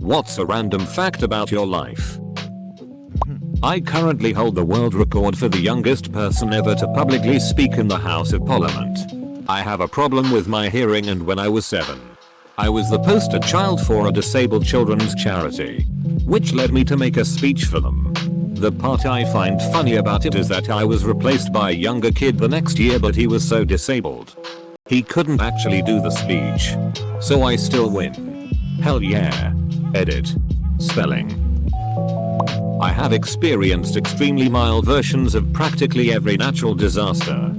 What's a random fact about your life? I currently hold the world record for the youngest person ever to publicly speak in the House of Parliament. I have a problem with my hearing, and when I was 7, I was the poster child for a disabled children's charity, which led me to make a speech for them. The part I find funny about it is that I was replaced by a younger kid the next year, but he was so disabled he couldn't actually do the speech. So I still win. Hell yeah. Edit. Spelling. I have experienced extremely mild versions of practically every natural disaster.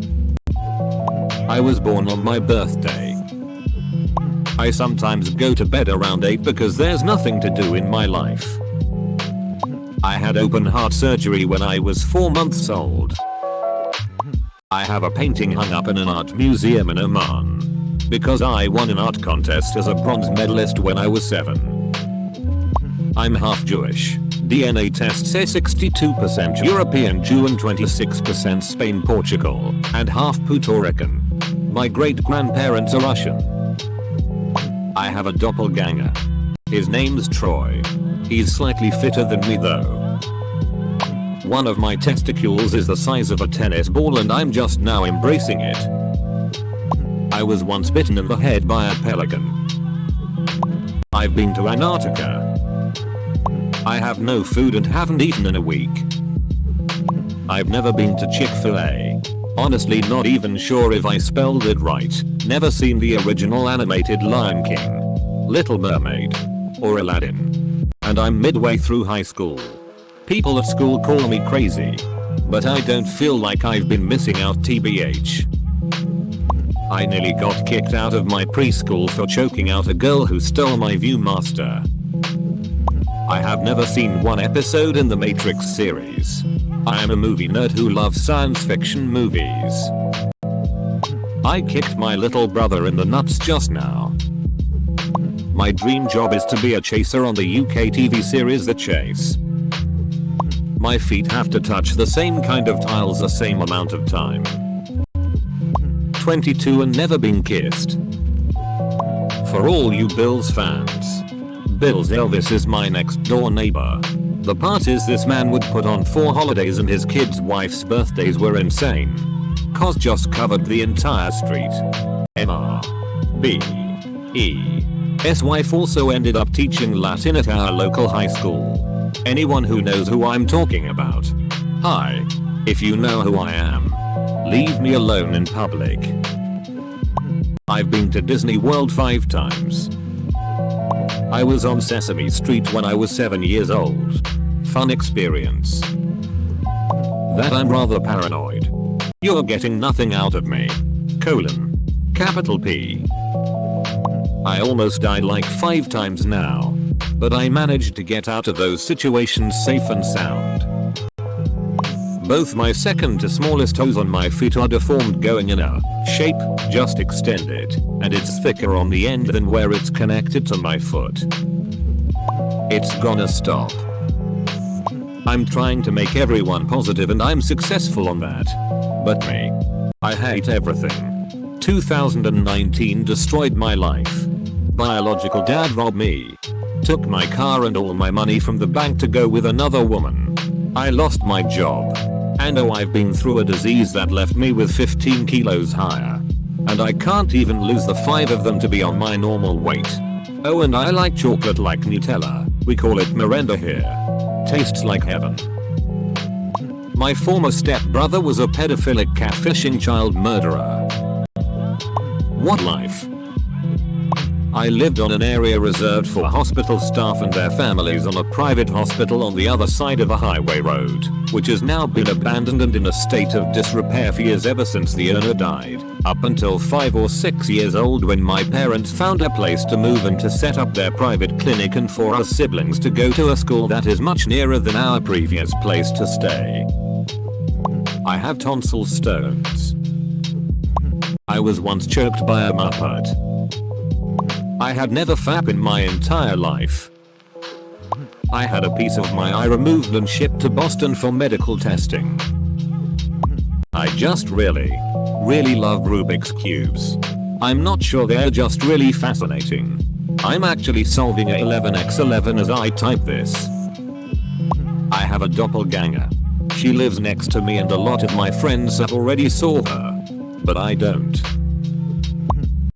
I was born on my birthday. I sometimes go to bed around 8 because there's nothing to do in my life. I had open heart surgery when I was 4 months old. I have a painting hung up in an art museum in Oman because I won an art contest as a bronze medalist when I was 7. I'm half Jewish. DNA test says 62% European Jew and 26% Spain Portugal, and half Puerto Rican. My great grandparents are Russian. I have a doppelganger. His name's Troy. He's slightly fitter than me though. One of my testicles is the size of a tennis ball and I'm just now embracing it. I was once bitten in the head by a pelican. I've been to Antarctica. I have no food and haven't eaten in a week. I've never been to Chick-fil-A. Honestly, not even sure if I spelled it right. Never seen the original animated Lion King, Little Mermaid, or Aladdin. And I'm midway through high school. People at school call me crazy, but I don't feel like I've been missing out tbh. I nearly got kicked out of my preschool for choking out a girl who stole my Viewmaster. I have never seen one episode in the Matrix series. I am a movie nerd who loves science fiction movies. I kicked my little brother in the nuts just now. My dream job is to be a chaser on the UK TV series The Chase. My feet have to touch the same kind of tiles the same amount of time. 22 and never been kissed. For all you Bills fans, Bills Elvis is my next door neighbor. The part is this man would put on 4 holidays and his kids' wife's birthdays were insane. Cause just covered the entire street. MRBE's wife also ended up teaching Latin at our local high school. Anyone who knows who I'm talking about. Hi. If you know who I am, leave me alone in public. I've been to Disney World 5 times. I was on Sesame Street when I was 7 years old. Fun experience. That I'm rather paranoid. You're getting nothing out of me. Capital P. I almost died like 5 times now, but I managed to get out of those situations safe and sound. Both my second to smallest toes on my feet are deformed, going in a shape just extended, and it's thicker on the end than where it's connected to my foot. It's gonna stop. I'm trying to make everyone positive and I'm successful on that. But me, I hate everything. 2019 destroyed my life. Biological dad robbed me. Took my car and all my money from the bank to go with another woman. I lost my job. And oh, I've been through a disease that left me with 15 kilos higher. And I can't even lose the 5 of them to be on my normal weight. Oh, and I like chocolate like Nutella. We call it Miranda here. Tastes like heaven. My former stepbrother was a pedophilic catfishing child murderer. What life? I lived on an area reserved for hospital staff and their families on a private hospital on the other side of a highway road, which has now been abandoned and in a state of disrepair for years ever since the owner died, up until 5 or 6 years old when my parents found a place to move and to set up their private clinic, and for us siblings to go to a school that is much nearer than our previous place to stay. I have tonsil stones. I was once choked by a muppet. I had never fap in my entire life. I had a piece of my eye removed and shipped to Boston for medical testing. I just really love Rubik's Cubes. I'm not sure, they're just really fascinating. I'm actually solving a 11x11 as I type this. I have a doppelganger. She lives next to me and a lot of my friends have already saw her. But I don't.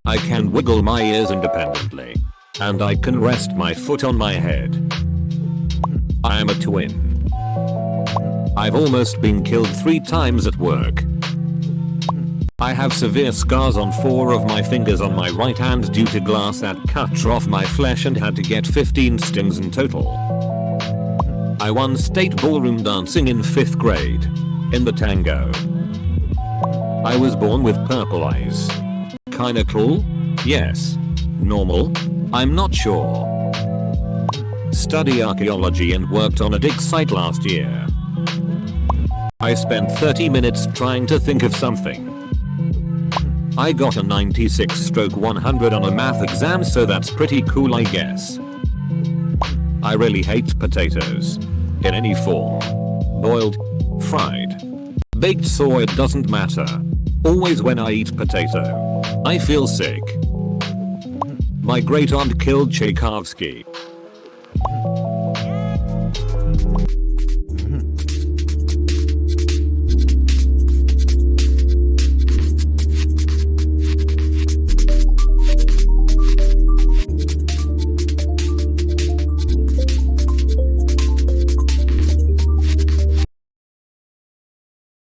I can wiggle my ears independently. And I can rest my foot on my head. I am a twin. I've almost been killed 3 times at work. I have severe scars on 4 of my fingers on my right hand due to glass that cut off my flesh and had to get 15 stings in total. I won state ballroom dancing in 5th grade. In the tango. I was born with purple eyes. Kinda cool? Yes. Normal? I'm not sure. Study archaeology and worked on a dig site last year. I spent 30 minutes trying to think of something. I got a 96/100 on a math exam, so that's pretty cool, I guess. I really hate potatoes. In any form. Boiled, fried, baked, so it doesn't matter. Always when I eat potato, I feel sick. My great aunt killed Tchaikovsky.